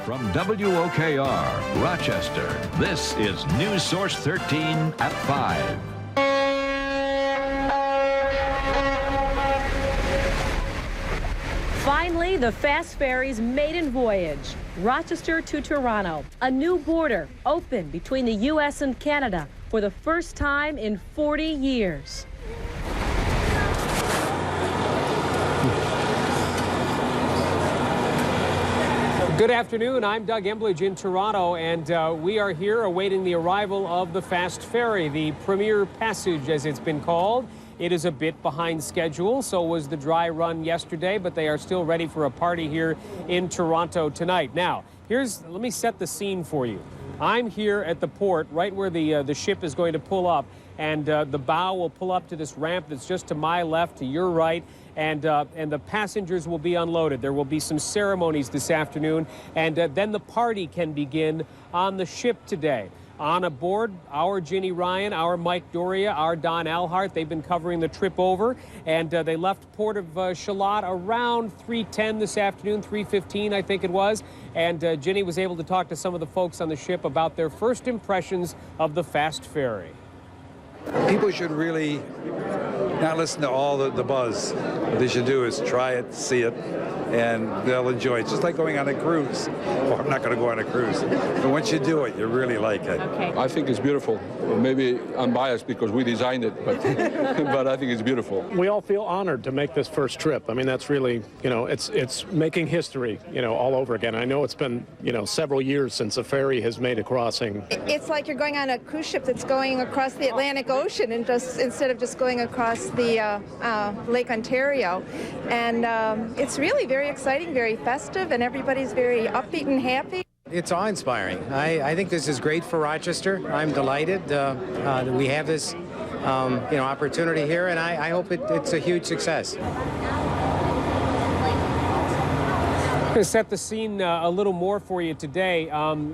From WOKR, Rochester, this is News Source 13 at 5. Finally, the fast ferry's maiden voyage, Rochester to Toronto. A new border opened between the U.S. and Canada for the first time in 40 years. Good afternoon. I'm Doug Embledge in Toronto, and we are here awaiting the arrival of the fast ferry, the Premier Passage, as it's been called. It is a bit behind schedule, so was the dry run yesterday, but they are still ready for a party here in Toronto tonight. Now, let me set the scene for you. I'm here at the port, right where the ship is going to pull up, and the bow will pull up to this ramp that's just to my left, to your right, and the passengers will be unloaded. There will be some ceremonies this afternoon, and then the party can begin on the ship today. On aboard, our Ginny Ryan, our Mike Doria, our Don Alhart. They've been covering the trip over, and they left Port of Charlotte around 3:10 this afternoon, 3:15 I think it was, and Ginny was able to talk to some of the folks on the ship about their first impressions of the fast ferry. People should really not listen to all the buzz. What they should do is try it, see it, and they'll enjoy it. It's just like going on a cruise. Well, I'm not going to go on a cruise. But once you do it, you really like it. Okay. I think it's beautiful. Maybe I'm biased because we designed it, but, but I think it's beautiful. We all feel honored to make this first trip. I mean, that's really, it's making history, all over again. I know it's been, several years since a ferry has made a crossing. It's like you're going on a cruise ship that's going across the Atlantic Ocean and instead of just going across the Lake Ontario. And it's really very exciting, very festive, and everybody's very upbeat and happy. It's awe-inspiring. I think this is great for Rochester. I'm delighted that we have this opportunity here, and I hope it's a huge success. To set the scene a little more for you today,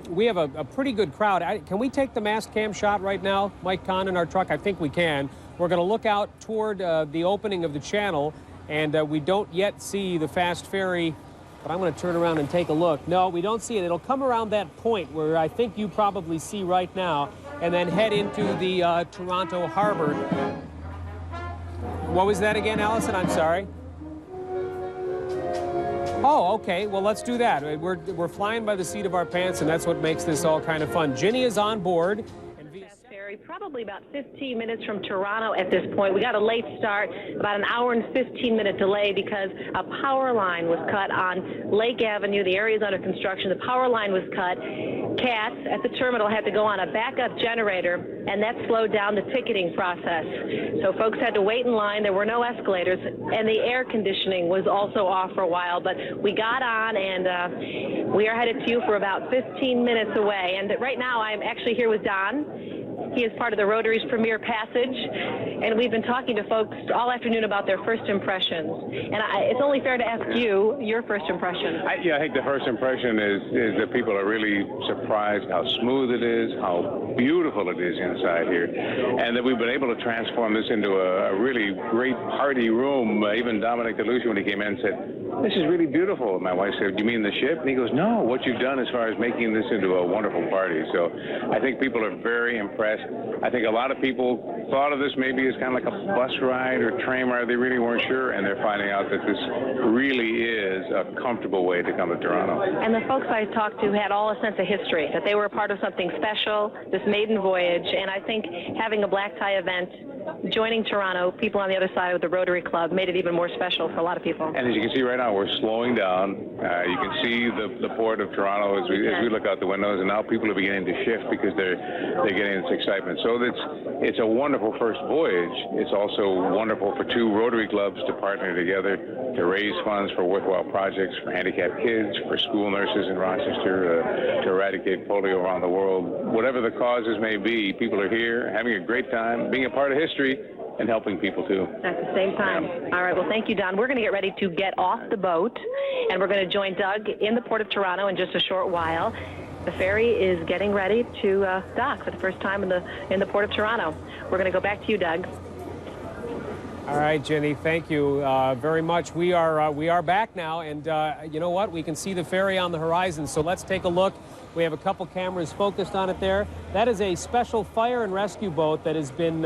we have a pretty good crowd. Can we take the mast cam shot right now, Mike Kahn, in our truck? I think we can. We're going to look out toward the opening of the channel, and we don't yet see the fast ferry, but I'm going to turn around and take a look. No, we don't see it. It'll come around that point where I think you probably see right now, and then head into the Toronto harbor. What was that again, Allison? I'm sorry. Oh, okay. Well, let's do that. We're flying by the seat of our pants, and that's what makes this all kind of fun. Ginny is on board. Probably about 15 minutes from Toronto at this point. We got a late start, about an hour and 15-minute delay because a power line was cut on Lake Avenue. The area is under construction. The power line was cut. Cats at the terminal had to go on a backup generator, and that slowed down the ticketing process. So folks had to wait in line. There were no escalators, and the air conditioning was also off for a while. But we got on, and we are headed to you for about 15 minutes away. And right now I'm actually here with Don. He is part of the Rotary's Premier Passage, and we've been talking to folks all afternoon about their first impressions. And it's only fair to ask you your first impression. I think the first impression is that people are really surprised how smooth it is, how beautiful it is inside here, and that we've been able to transform this into a really great party room. Even Dominic DeLucia, when he came in, said, "This is really beautiful." And my wife said, "You mean the ship?" And he goes, "No, what you've done as far as making this into a wonderful party." So I think people are very impressed. I think a lot of people thought of this maybe as kind of like a bus ride or train ride. They really weren't sure, and they're finding out that this really is a comfortable way to come to Toronto. And the folks I talked to had all a sense of history, that they were a part of something special, this maiden voyage, and I think having a black tie event, joining Toronto, people on the other side of the Rotary Club, made it even more special for a lot of people. And as you can see right now, we're slowing down. You can see the port of Toronto as we look out the windows, and now people are beginning to shift because they're getting this excitement. So it's a wonderful first voyage. It's also wonderful for two Rotary clubs to partner together to raise funds for worthwhile projects for handicapped kids, for school nurses in Rochester, to eradicate polio around the world. Whatever the causes may be, people are here having a great time, being a part of history, and helping people too. At the same time. Yeah. All right, well, thank you, Don. We're going to get ready to get off the boat, and we're going to join Doug in the Port of Toronto in just a short while. The ferry is getting ready to dock for the first time in the Port of Toronto. We're going to go back to you, Doug. All right, Jenny, thank you very much. We are back now, and you know what? We can see the ferry on the horizon, so let's take a look. We have a couple cameras focused on it there. That is a special fire and rescue boat that has been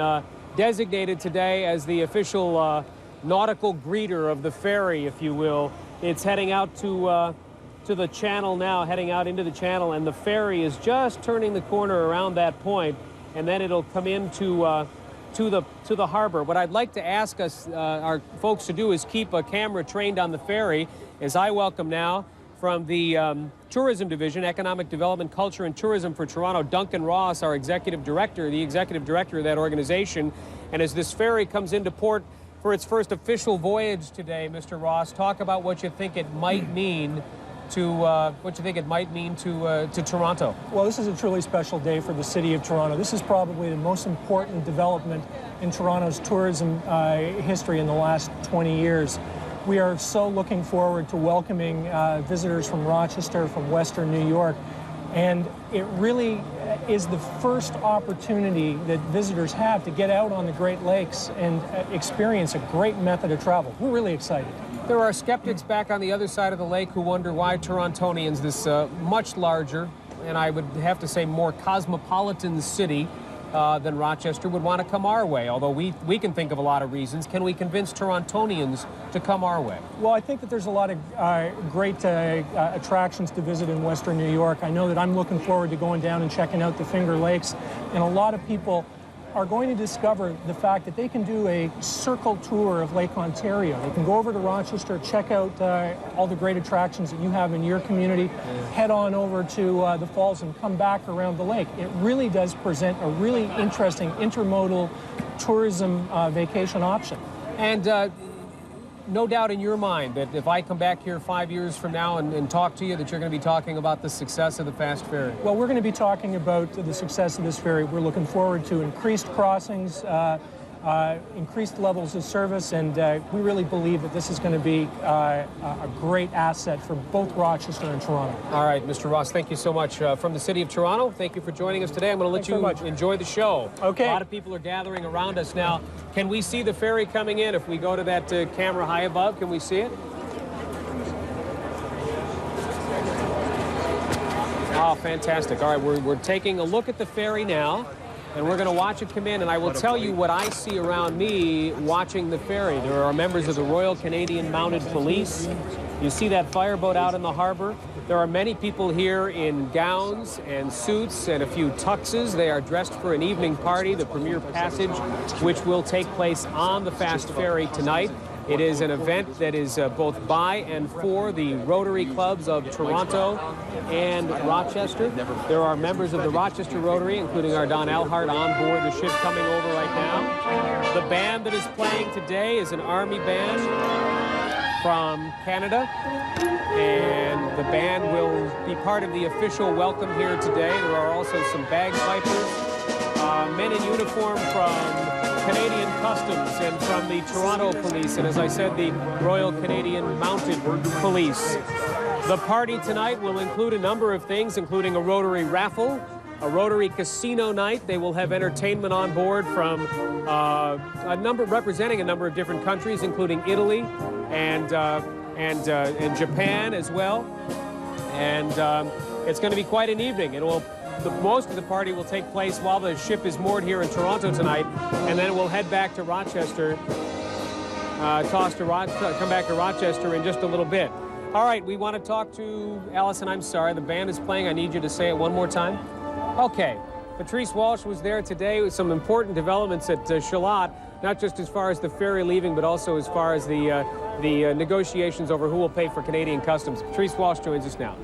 designated today as the official nautical greeter of the ferry, if you will. It's heading out to the channel now, heading out into the channel, and the ferry is just turning the corner around that point, and then it'll come into to the harbor. What I'd like to ask us, our folks, to do is keep a camera trained on the ferry as I welcome now from the Tourism Division, Economic Development, Culture and Tourism for Toronto, Duncan Ross, our executive director, the executive director of that organization. And as this ferry comes into port for its first official voyage today, Mr. Ross, talk about what you think it might mean to to Toronto. Well, this is a truly special day for the city of Toronto. This is probably the most important development in Toronto's tourism history in the last 20 years. We are so looking forward to welcoming visitors from Rochester, from Western New York, and it really is the first opportunity that visitors have to get out on the Great Lakes and experience a great method of travel. We're really excited. There are skeptics back on the other side of the lake who wonder why Torontonians, this much larger, and I would have to say more cosmopolitan city than Rochester, would want to come our way. Although we can think of a lot of reasons. Can we convince Torontonians to come our way? Well, I think that there's a lot of great attractions to visit in Western New York. I know that I'm looking forward to going down and checking out the Finger Lakes, and a lot of people are going to discover the fact that they can do a circle tour of Lake Ontario. They can go over to Rochester, check out all the great attractions that you have in your community, head on over to the falls and come back around the lake. It really does present a really interesting intermodal tourism vacation option. And no doubt in your mind that if I come back here 5 years from now and talk to you, that you're going to be talking about the success of the fast ferry. Well, we're going to be talking about the success of this ferry. We're looking forward to increased crossings, increased levels of service, and we really believe that this is going to be a great asset for both Rochester and Toronto. All right, Mr. Ross, thank you so much. From the city of Toronto, thank you for joining us today. I'm going to let you enjoy the show. Okay. A lot of people are gathering around us now. Can we see the ferry coming in? If we go to that camera high above, can we see it? Oh, fantastic. All right, we're taking a look at the ferry now, and we're going to watch it come in, and I will tell you what I see around me watching the ferry. There are members of the Royal Canadian Mounted Police. You see that fireboat out in the harbor. There are many people here in gowns and suits and a few tuxes. They are dressed for an evening party, the Premier Passage, which will take place on the fast ferry tonight. It is an event that is both by and for the Rotary Clubs of Toronto and Rochester. There are members of the Rochester Rotary, including our Don Alhart, on board the ship coming over right now. The band that is playing today is an Army band from Canada, and the band will be part of the official welcome here today. There are also some bagpipers, men in uniform from Canadian Customs and from the Toronto Police, and as I said, the Royal Canadian Mounted Police. The party tonight will include a number of things, including a Rotary raffle, a Rotary casino night. They will have entertainment on board from representing a number of different countries, including Italy and Japan as well. And it's going to be quite an ecome evening. Most of the party will take place while the ship is moored here in Toronto tonight, and then it will head back to Rochester, come back to Rochester in just a little bit. All right, we want to talk to Allison. I'm sorry, the band is playing. I need you to say it one more time. Okay. Patrice Walsh was there today with some important developments at Charlotte, not just as far as the ferry leaving, but also as far as the negotiations over who will pay for Canadian Customs. Patrice Walsh joins us now.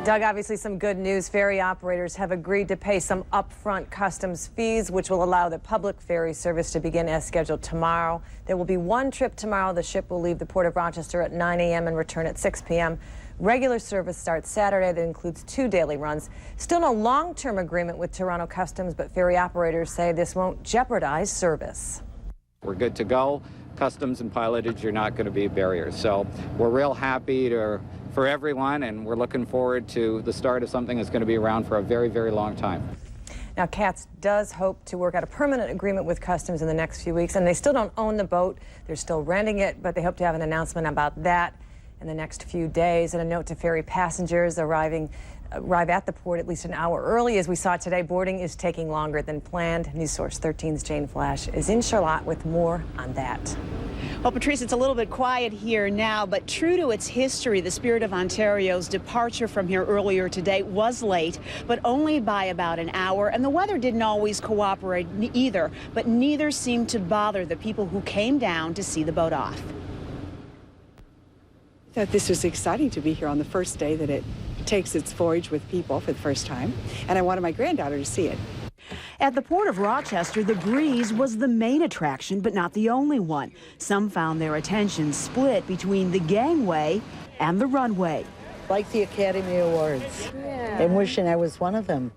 Doug, obviously some good news. Ferry operators have agreed to pay some upfront customs fees, which will allow the public ferry service to begin as scheduled tomorrow. There will be one trip tomorrow. The ship will leave the Port of Rochester at 9 a.m. and return at 6 p.m. Regular service starts Saturday. That includes 2 daily runs. Still no long-term agreement with Toronto Customs, but ferry operators say this won't jeopardize service. We're good to go. Customs and pilotage are not going to be barriers. So we're real happy for everyone, and we're looking forward to the start of something that's going to be around for a very, very long time. Now, CATS does hope to work out a permanent agreement with Customs in the next few weeks, and they still don't own the boat. They're still renting it, but they hope to have an announcement about that in the next few days. And a note to ferry passengers arrive at the port at least an hour early. As we saw today, boarding is taking longer than planned. News Source 13's Jane Flash is in Charlotte with more on that. Well, Patrice, it's a little bit quiet here now, but true to its history, the Spirit of Ontario's departure from here earlier today was late, but only by about an hour, and the weather didn't always cooperate either, but neither seemed to bother the people who came down to see the boat off. I thought this was exciting to be here on the first day that it takes its voyage with people for the first time, and I wanted my granddaughter to see it. At the Port of Rochester, the breeze was the main attraction, but not the only one. Some found their attention split between the gangway and the runway. Like the Academy Awards, and wishing I was one of them.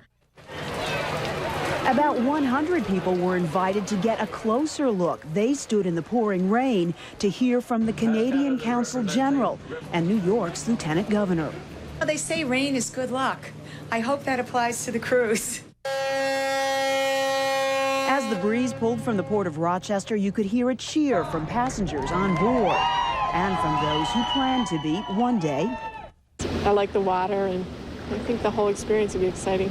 About 100 people were invited to get a closer look. They stood in the pouring rain to hear from the Canadian Consul General and New York's Lieutenant Governor. They say rain is good luck. I hope that applies to the cruise. As the breeze pulled from the Port of Rochester, you could hear a cheer from passengers on board and from those who plan to be one day. I like the water, and I think the whole experience will be exciting.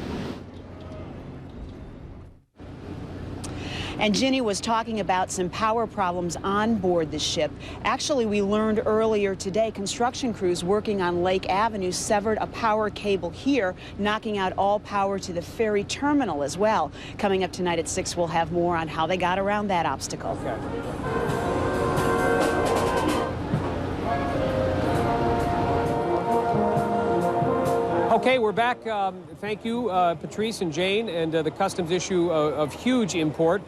And Ginny was talking about some power problems on board the ship. Actually, we learned earlier today construction crews working on Lake Avenue severed a power cable here, knocking out all power to the ferry terminal as well. Coming up tonight at 6, we'll have more on how they got around that obstacle. Okay. Okay, we're back. Thank you, Patrice and Jane, and the customs issue of huge import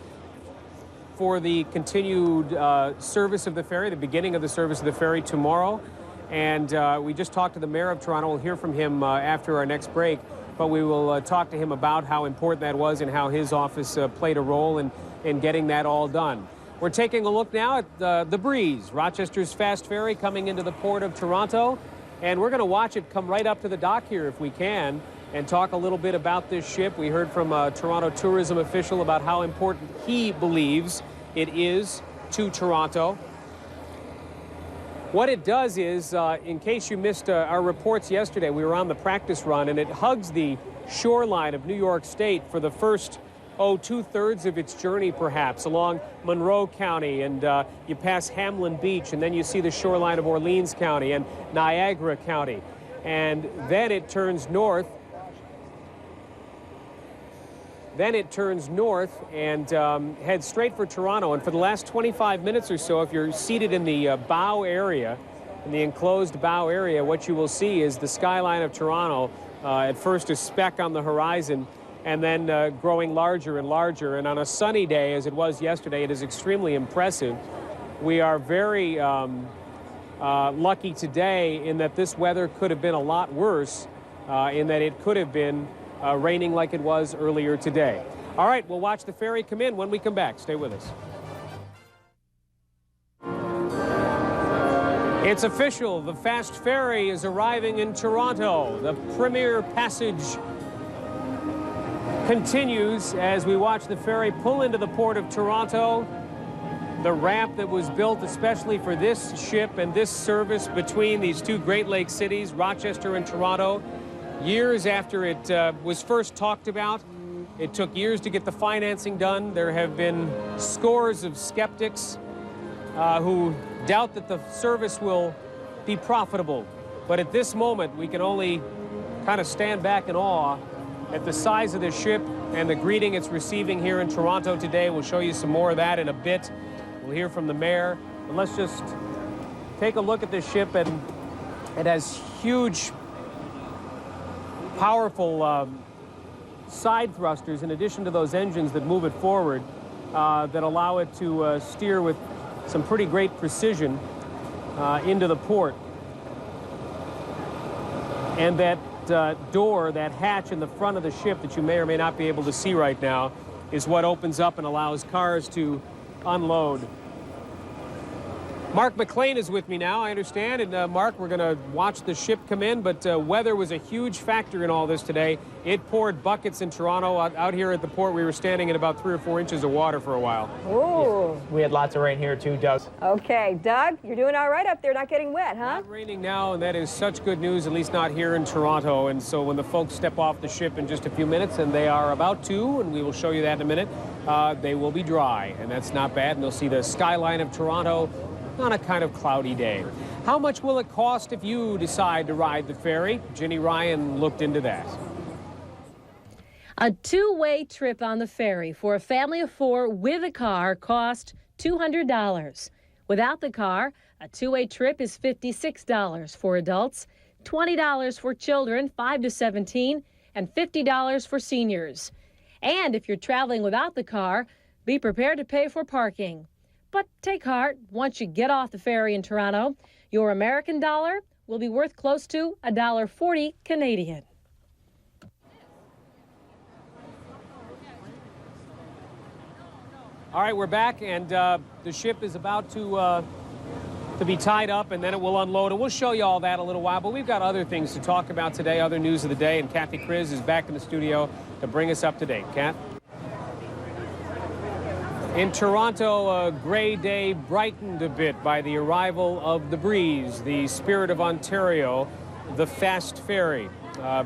for the continued service of the ferry, the beginning of the service of the ferry tomorrow. And we just talked to the mayor of Toronto. We'll hear from him after our next break, but we will talk to him about how important that was and how his office played a role in getting that all done. We're taking a look now at the Breeze, Rochester's fast ferry coming into the Port of Toronto. And we're going to watch it come right up to the dock here if we can and talk a little bit about this ship. We heard from a Toronto tourism official about how important he believes it is to Toronto. What it does is, in case you missed our reports yesterday, we were on the practice run, and it hugs the shoreline of New York State for the first, two-thirds of its journey, perhaps, along Monroe County, and you pass Hamlin Beach, and then you see the shoreline of Orleans County and Niagara County. And then it turns north. And heads straight for Toronto. And for the last 25 minutes or so, if you're seated in the bow area, in the enclosed bow area, what you will see is the skyline of Toronto, at first a speck on the horizon, and then growing larger and larger. And on a sunny day, as it was yesterday, it is extremely impressive. We are very lucky today in that this weather could have been a lot worse, in that it could have been raining like it was earlier today. All right, we'll watch the ferry come in when we come back. Stay with us. It's official. The fast ferry is arriving in Toronto. The premier passage continues as we watch the ferry pull into the Port of Toronto. The ramp that was built especially for this ship and this service between these two Great Lakes cities, Rochester and Toronto, years after it was first talked about. It took years to get the financing done. There have been scores of skeptics who doubt that the service will be profitable. But at this moment, we can only kind of stand back in awe at the size of the ship and the greeting it's receiving here in Toronto today. We'll show you some more of that in a bit. We'll hear from the mayor. But let's just take a look at this ship, and it has huge, powerful side thrusters in addition to those engines that move it forward that allow it to steer with some pretty great precision into the port. And that door, that hatch in the front of the ship that you may or may not be able to see right now, is what opens up and allows cars to unload. Mark McLean is with me now, I understand. And Mark, we're going to watch the ship come in, but weather was a huge factor in all this today. It poured buckets in Toronto. Out here at the port, we were standing in about 3 or 4 inches of water for a while. Ooh. We had lots of rain here too, Doug. Okay, Doug, you're doing all right up there, not getting wet, huh? Not raining now, and that is such good news, at least not here in Toronto. And so when the folks step off the ship in just a few minutes, and they are about to, and we will show you that in a minute, they will be dry, and that's not bad. And they'll see the skyline of Toronto on a kind of cloudy day. How much will it cost if you decide to ride the ferry? Ginny Ryan looked into that. A two-way trip on the ferry for a family of 4 with a car cost $200. Without the car, a two-way trip is $56 for adults, $20 for children 5 to 17, and $50 for seniors. And if you're traveling without the car, be prepared to pay for parking. But take heart, once you get off the ferry in Toronto, your American dollar will be worth close to $1.40 Canadian. All right, we're back, and the ship is about to be tied up, and then it will unload. And we'll show you all that in a little while, but we've got other things to talk about today, other news of the day, and Kathy Kriz is back in the studio to bring us up to date. Kat? In Toronto, a gray day brightened a bit by the arrival of the breeze, the Spirit of Ontario, the fast ferry.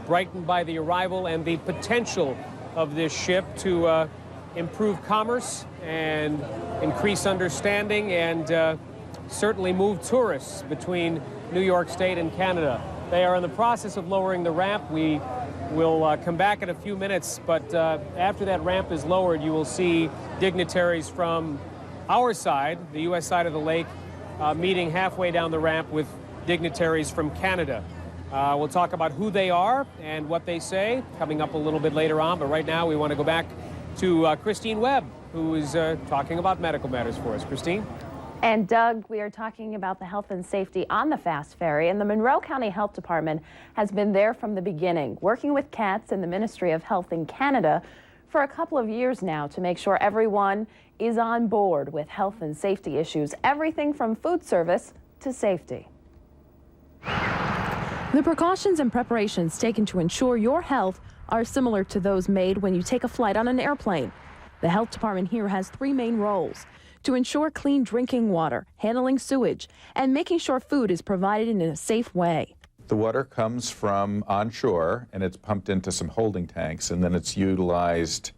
Brightened by the arrival and the potential of this ship to improve commerce and increase understanding and certainly move tourists between New York State and Canada. They are in the process of lowering the ramp. We will come back in a few minutes, but after that ramp is lowered, you will see dignitaries from our side, the U.S. side of the lake, meeting halfway down the ramp with dignitaries from Canada. We'll talk about who they are and what they say coming up a little bit later on, but right now we want to go back to Christine Webb, who is talking about medical matters for us. Christine? And Doug, we are talking about the health and safety on the fast ferry, and the Monroe County Health Department has been there from the beginning, working with CATS and the Ministry of Health in Canada for a couple of years now to make sure everyone is on board with health and safety issues, everything from food service to safety. The precautions and preparations taken to ensure your health are similar to those made when you take a flight on an airplane. The health department here has 3 main roles: to ensure clean drinking water, handling sewage, and making sure food is provided in a safe way. The water comes from onshore, and it's pumped into some holding tanks, and then it's utilized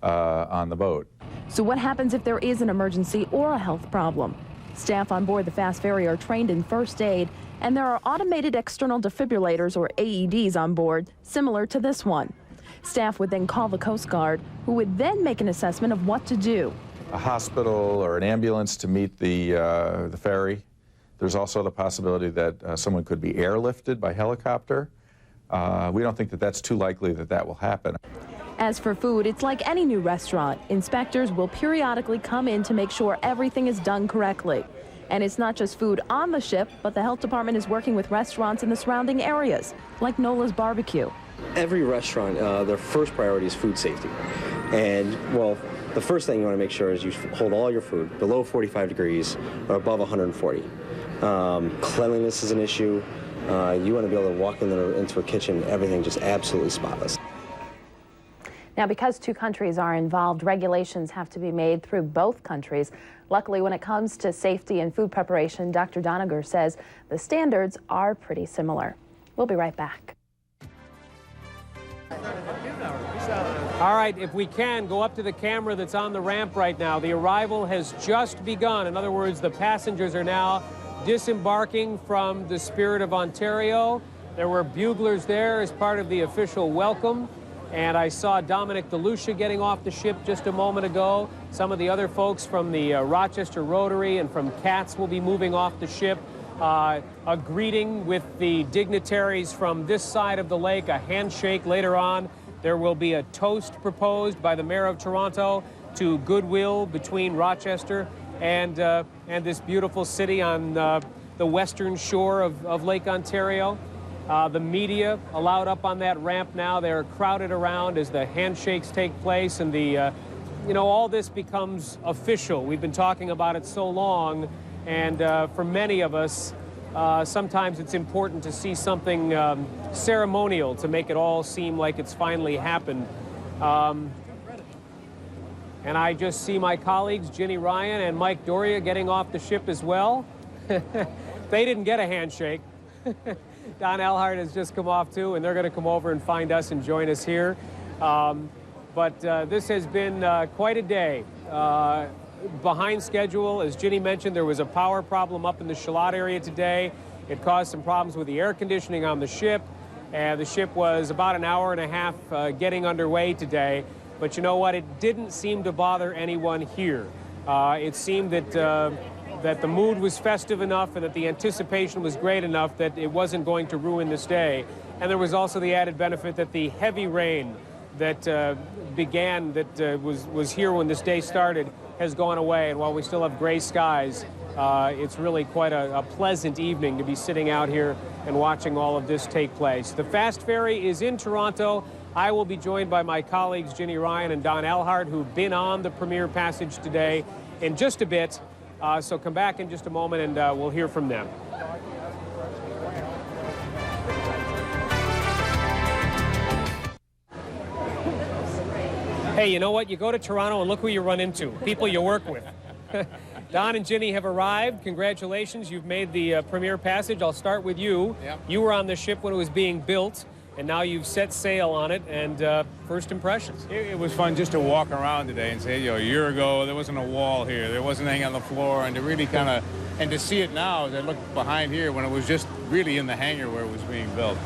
on the boat. So what happens if there is an emergency or a health problem? Staff on board the fast ferry are trained in first aid, and there are automated external defibrillators, or AEDs, on board, similar to this one. Staff would then call the Coast Guard, who would then make an assessment of what to do. A hospital or an ambulance to meet the ferry. There's also the possibility that someone could be airlifted by helicopter. We don't think that that's too likely that that will happen. As for food, it's like any new restaurant. Inspectors will periodically come in to make sure everything is done correctly. And it's not just food on the ship, but the health department is working with restaurants in the surrounding areas, like Nola's Barbecue. Every restaurant, their first priority is food safety. And, well, the first thing you want to make sure is you hold all your food below 45 degrees or above 140. Cleanliness is an issue. You want to be able to walk into a kitchen, everything just absolutely spotless. Now, because 2 countries are involved, regulations have to be made through both countries. Luckily, when it comes to safety and food preparation, Dr. Doniger says the standards are pretty similar. We'll be right back. All right, if we can, go up to the camera that's on the ramp right now. The arrival has just begun. In other words, the passengers are now disembarking from the Spirit of Ontario. There were buglers there as part of the official welcome. And I saw Dominic DeLucia getting off the ship just a moment ago. Some of the other folks from the Rochester Rotary and from CATS will be moving off the ship. A greeting with the dignitaries from this side of the lake, a handshake later on. There will be a toast proposed by the Mayor of Toronto to goodwill between Rochester and this beautiful city on the western shore of Lake Ontario. The media allowed up on that ramp now. They're crowded around as the handshakes take place, and all this becomes official. We've been talking about it so long, And for many of us, sometimes it's important to see something ceremonial to make it all seem like it's finally happened. And I just see my colleagues, Ginny Ryan and Mike Doria, getting off the ship as well. They didn't get a handshake. Don Elhart has just come off too, and they're going to come over and find us and join us here. But this has been quite a day. Behind schedule, as Ginny mentioned, there was a power problem up in the Charlotte area today. It caused some problems with the air conditioning on the ship, and the ship was about an hour and a half getting underway today. But you know what? It didn't seem to bother anyone here. It seemed that that the mood was festive enough and that the anticipation was great enough that it wasn't going to ruin this day. And there was also the added benefit that the heavy rain that was here when this day started has gone away. And while we still have gray skies, it's really quite a pleasant evening to be sitting out here and watching all of this take place. The Fast Ferry is in Toronto. I will be joined by my colleagues Ginny Ryan and Don Elhart, who've been on the Premier Passage today, in just a bit. So come back in just a moment and we'll hear from them. Hey, you know what? You go to Toronto and look who you run into, people you work with. Don and Ginny have arrived. Congratulations. You've made the Premier Passage. I'll start with you. Yep. You were on the ship when it was being built, and now you've set sail on it. And first impressions? It was fun just to walk around today and say, you know, a year ago there wasn't a wall here, there wasn't anything on the floor, and to really kind of, and to see it now as I look behind here when it was just really in the hangar where it was being built.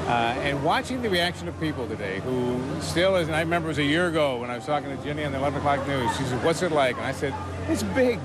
And watching the reaction of people today who still is, and I remember it was a year ago when I was talking to Ginny on the 11 o'clock news. She said, what's it like? And I said, it's big.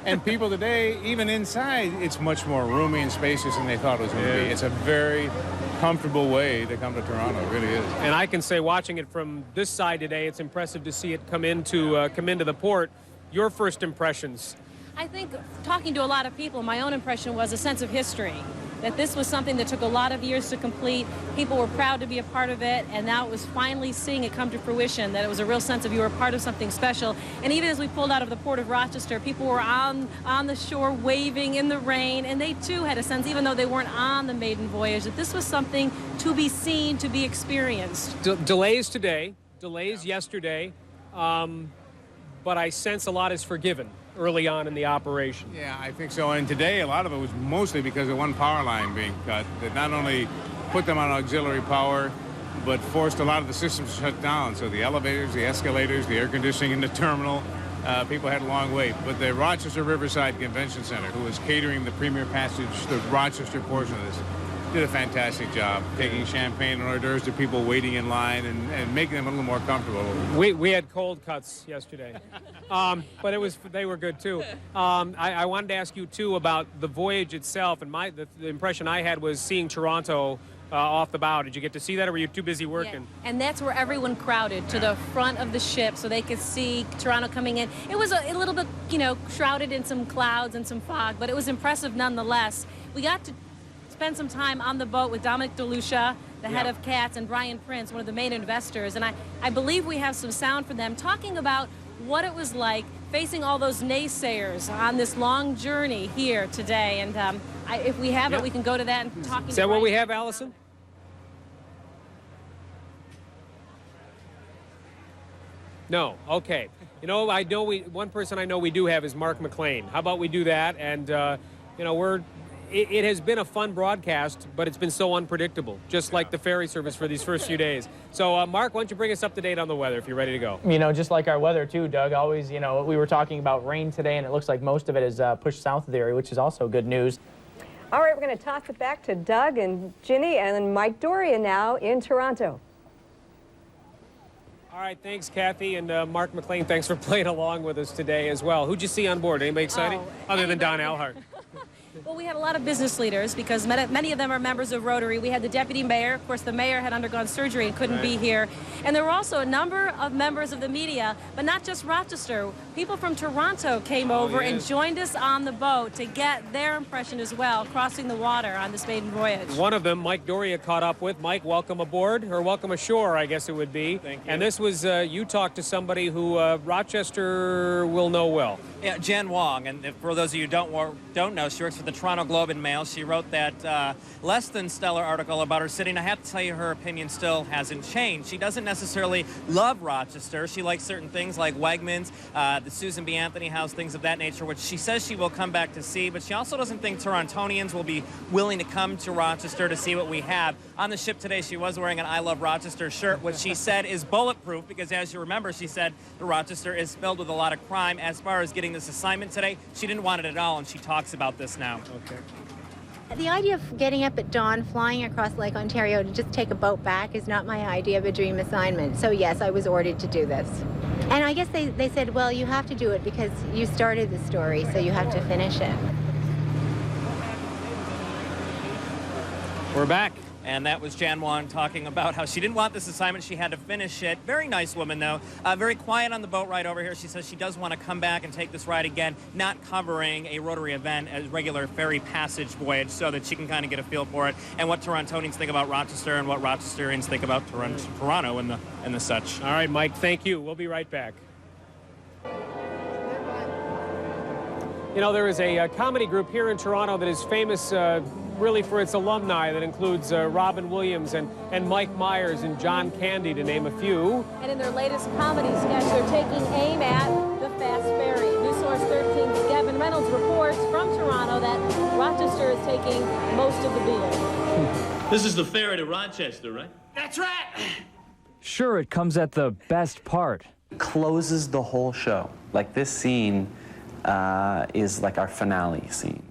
And people today, even inside, it's much more roomy and spacious than they thought it was going to be. It's a very comfortable way to come to Toronto. It really is. And I can say, watching it from this side today, it's impressive to see it come into the port. Your first impressions? I think, talking to a lot of people, my own impression was a sense of history. That this was something that took a lot of years to complete. People were proud to be a part of it, and now it was finally seeing it come to fruition, that it was a real sense of you were a part of something special. And even as we pulled out of the port of Rochester, people were on the shore waving in the rain, and they too had a sense, even though they weren't on the maiden voyage, that this was something to be seen, to be experienced. Delays today, delays yesterday, but I sense a lot is forgiven early on in the operation. Yeah, I think so. And today, a lot of it was mostly because of one power line being cut that not only put them on auxiliary power, but forced a lot of the systems to shut down. So the elevators, the escalators, the air conditioning in the terminal, people had a long wait. But the Rochester Riverside Convention Center, who was catering the Premier Passage, the Rochester portion of this, did a fantastic job taking champagne and hors d'oeuvres to people waiting in line and making them a little more comfortable. We had cold cuts yesterday, but they were good too. I wanted to ask you too about the voyage itself, and the impression I had was seeing Toronto off the bow. Did you get to see that, or were you too busy working? Yeah. And that's where everyone crowded to the front of the ship so they could see Toronto coming in. It was a little bit, shrouded in some clouds and some fog, but it was impressive nonetheless. We got to spend some time on the boat with Dominic DeLucia, the head of CATS, and Brian Prince, one of the main investors. And I believe we have some sound for them talking about what it was like facing all those naysayers on this long journey here today. And if we have it, we can go to that and talk. Is that what we have, Allison? No. Okay. I know one person I know we do have is Mark McLean. How about we do that? And it has been a fun broadcast, but it's been so unpredictable, just like the ferry service for these first few days. So, Mark, why don't you bring us up to date on the weather if you're ready to go? Just like our weather too, Doug, always, we were talking about rain today, and it looks like most of it is pushed south of the area, which is also good news. All right, we're going to toss it back to Doug and Ginny and Mike Doria now in Toronto. All right, thanks, Kathy, and Mark McLean, thanks for playing along with us today as well. Who'd you see on board? Anybody exciting? Other than Don Elhart. Well, we had a lot of business leaders because many of them are members of Rotary. We had the deputy mayor. Of course, the mayor had undergone surgery and couldn't be here. And there were also a number of members of the media, but not just Rochester. People from Toronto came over and joined us on the boat to get their impression as well, crossing the water on this maiden voyage. One of them, Mike Doria, caught up with. Mike, welcome aboard, or welcome ashore, I guess it would be. Thank you. And this was, you talked to somebody who Rochester will know well. Yeah, Jen Wong, and for those of you who don't know, she works for the Toronto Globe and Mail. She wrote that less than stellar article about her city, and I have to tell you, her opinion still hasn't changed. She doesn't necessarily love Rochester. She likes certain things like Wegmans, the Susan B. Anthony House, things of that nature, which she says she will come back to see, but she also doesn't think Torontonians will be willing to come to Rochester to see what we have. On the ship today, she was wearing an I Love Rochester shirt, which she said is bulletproof, because as you remember, she said the Rochester is filled with a lot of crime. As far as getting this assignment today, she didn't want it at all, and she talks about this now. Okay. The idea of getting up at dawn, flying across Lake Ontario to just take a boat back is not my idea of a dream assignment. So yes, I was ordered to do this. And I guess they said, well, you have to do it because you started the story, so you have to finish it. We're back. And that was Jan Wong talking about how she didn't want this assignment. She had to finish it. Very nice woman, though. Very quiet on the boat ride over here. She says she does want to come back and take this ride again, not covering a Rotary event as regular ferry passage voyage, so that she can kind of get a feel for it and what Torontonians think about Rochester and what Rochesterians think about Toronto and the such. All right, Mike, thank you. We'll be right back. You know, there is a comedy group here in Toronto that is famous really for its alumni that includes Robin Williams and Mike Myers and John Candy, to name a few. And in their latest comedy sketch, they're taking aim at the Fast Ferry. News Source 13's Gavin Reynolds reports from Toronto that Rochester is taking most of the beer. This is the ferry to Rochester, right? That's right. Sure, it comes at the best part. Closes the whole show. Like, this scene is like our finale scene.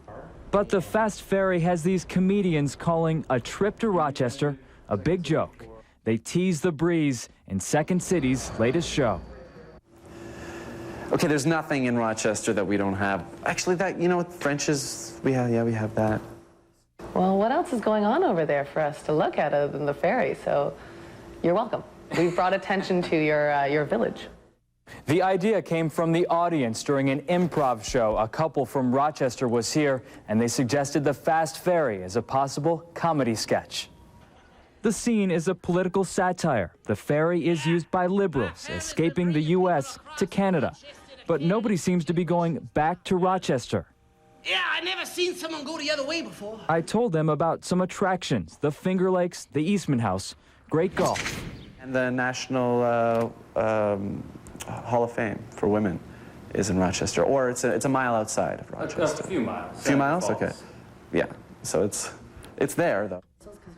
But the Fast Ferry has these comedians calling a trip to Rochester a big joke. They tease the breeze in Second City's latest show. Okay, there's nothing in Rochester that we don't have. Actually, that, you know, French's, we have that. Well, what else is going on over there for us to look at other than the ferry? So you're welcome. We've brought attention to your village. The idea came from the audience during an improv show. A couple from Rochester was here, and they suggested the Fast Ferry as a possible comedy sketch. The scene is a political satire. The ferry is used by liberals escaping the U.S. to Canada. But nobody seems to be going back to Rochester. Yeah, I never seen someone go the other way before. I told them about some attractions, the Finger Lakes, the Eastman House, great golf. And the National Hall of Fame for women is in Rochester, or it's a mile outside of Rochester. A few miles. A few miles? Okay. Yeah, so it's there, though.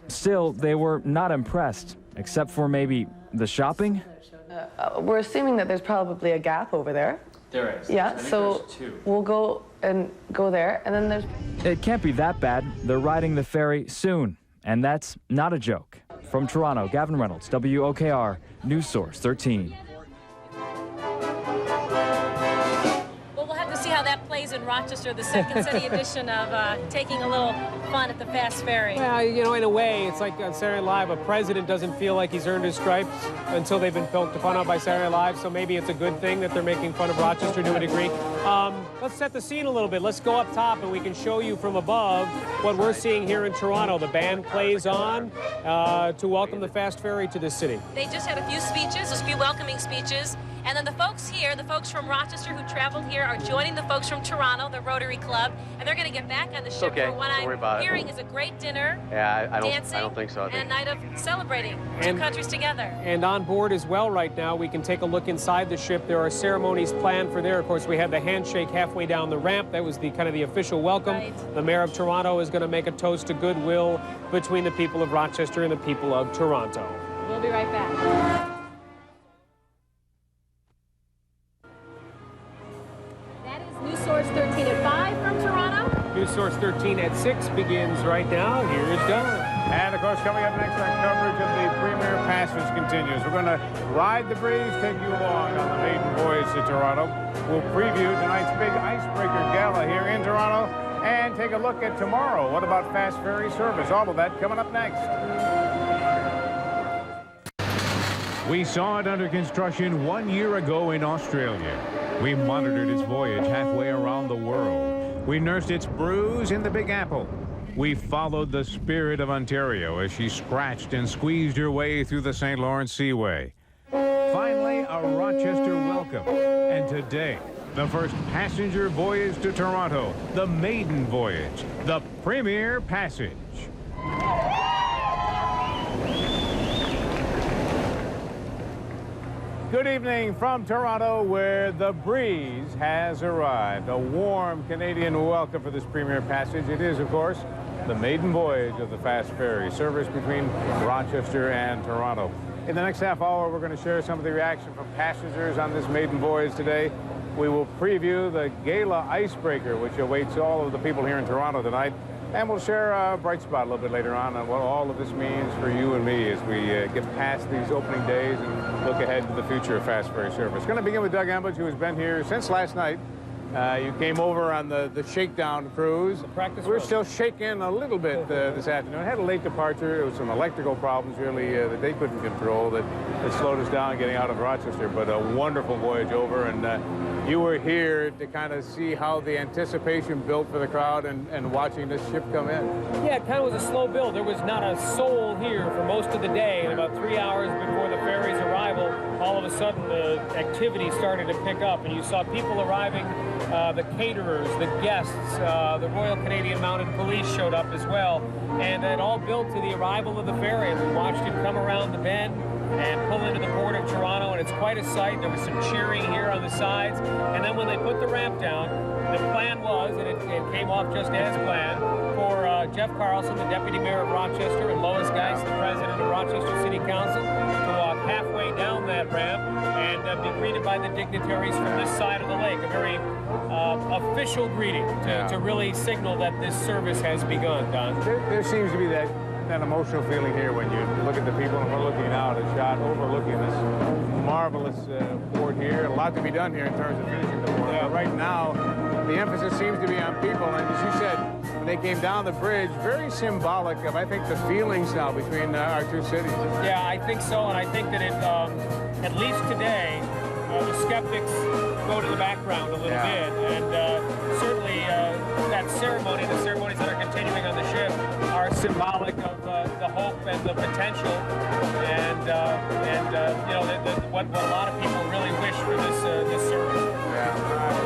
Still, they were not impressed, except for maybe the shopping. We're assuming that there's probably a gap over there. There is. Yeah, so we'll go there, and then there's... It can't be that bad. They're riding the ferry soon, and that's not a joke. From Toronto, Gavin Reynolds, WOKR, News Source 13. How that plays in Rochester, the Second City edition of taking a little fun at the Fast Ferry. Well, you know, in a way, it's like on Saturday Night Live, a president doesn't feel like he's earned his stripes until they've been poked fun of by Saturday Night Live, so maybe it's a good thing that they're making fun of Rochester to a degree. Let's set the scene a little bit. Let's go up top and we can show you from above what we're seeing here in Toronto. The band plays on to welcome the Fast Ferry to this city. They just had a few speeches, a few welcoming speeches. And then the folks here, the folks from Rochester who traveled here, are joining the folks from Toronto, the Rotary Club, and they're going to get back on the ship for what I'm hearing is a great dinner, dancing, I don't think so. and a night of celebrating two countries together. And on board as well right now, we can take a look inside the ship. There are ceremonies planned for there. Of course, we had the handshake halfway down the ramp. That was the kind of the official welcome. Right. The mayor of Toronto is going to make a toast to goodwill between the people of Rochester and the people of Toronto. We'll be right back. News Source 13 at 5 from Toronto. News Source 13 at 6 begins right now. Here's Doug. And, of course, coming up next, our coverage of the Premier Passage continues. We're going to ride the breeze, take you along on the maiden voyage to Toronto. We'll preview tonight's big icebreaker gala here in Toronto. and take a look at tomorrow. What about fast ferry service? All of that coming up next. We saw it under construction 1 year ago in Australia. We monitored its voyage halfway around the world. We nursed its bruise in the Big Apple. We followed the Spirit of Ontario as she scratched and squeezed her way through the St. Lawrence Seaway. Finally, a Rochester welcome. And today, the first passenger voyage to Toronto, the maiden voyage, the Premier Passage. Good evening from Toronto, where the breeze has arrived. A warm Canadian welcome for this Premier Passage. It is, of course, the maiden voyage of the fast ferry, service between Rochester and Toronto. In the next half hour, we're going to share some of the reaction from passengers on this maiden voyage today. We will preview the Gala icebreaker, which awaits all of the people here in Toronto tonight. And we'll share a bright spot a little bit later on what all of this means for you and me as we get past these opening days and look ahead to the future of fast ferry service. Going to begin with Doug Embledge, who has been here since last night. You came over on the shakedown cruise. We're still shaking a little bit this afternoon. Had a late departure. There was some electrical problems, really, that they couldn't control that slowed us down getting out of Rochester. But a wonderful voyage over, and you were here to kind of see how the anticipation built for the crowd and watching this ship come in. Yeah, it kind of was a slow build. There was not a soul here for most of the day, and about 3 hours before the ferry's arrival, all of a sudden the activity started to pick up, and you saw people arriving. The caterers, the guests, the Royal Canadian Mounted Police showed up as well, and it all built to the arrival of the ferry. And we watched it come around the bend and pull into the port of Toronto, and it's quite a sight. There was some cheering here on the sides, and then when they put the ramp down, the plan was, and it came off just as planned, for Jeff Carlson, the Deputy Mayor of Rochester, and Lois Geist, the President of Rochester City Council, to walk halfway down that ramp and be greeted by the dignitaries from this side of the lake. A very official greeting to really signal that this service has begun, Don. There seems to be that emotional feeling here when you look at the people and we're looking out a shot overlooking this marvelous port here. A lot to be done here in terms of finishing the port. Yeah. But right now, the emphasis seems to be on people. And as you said, when they came down the bridge, very symbolic of, I think, the feelings now between our two cities. Yeah, I think so. And I think that it, at least today, the skeptics go to the background a little bit. And certainly that ceremony, the ceremonies that are continuing on the ship, are symbolic of the hope and the potential and you know, what a lot of people really wish for this service. Yeah,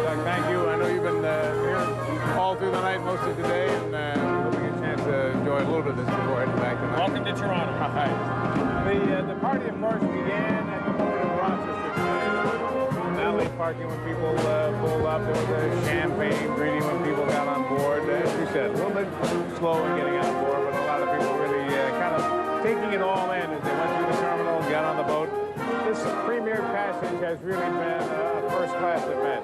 Doug, thank you. I know you've been here all through the night, most of today, and hope we get a chance to enjoy a little bit of this before heading back tonight. Welcome to Toronto. All right. The party, of course, began at the port of Rochester today. Valet parking when people pulled up. There was a champagne greeting when people got on board. As you said, a little bit slow in getting on board, but a lot of people really kind of taking it all in as they went through the terminal and got on the boat. This Premier Passage has really been a first-class event.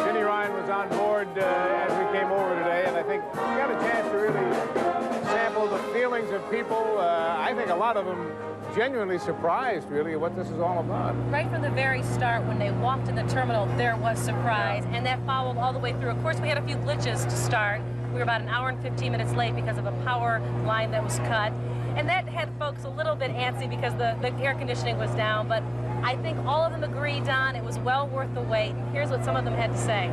Ginny Ryan was on board as we came over today, and I think we got a chance to really sample the feelings of people. I think a lot of them genuinely surprised, really, at what this is all about. Right from the very start, when they walked in the terminal, there was surprise, and that followed all the way through. Of course, we had a few glitches to start. We were about an hour and 15 minutes late because of a power line that was cut. And that had folks a little bit antsy because the air conditioning was down. But I think all of them agreed, Don, it was well worth the wait. And here's what some of them had to say.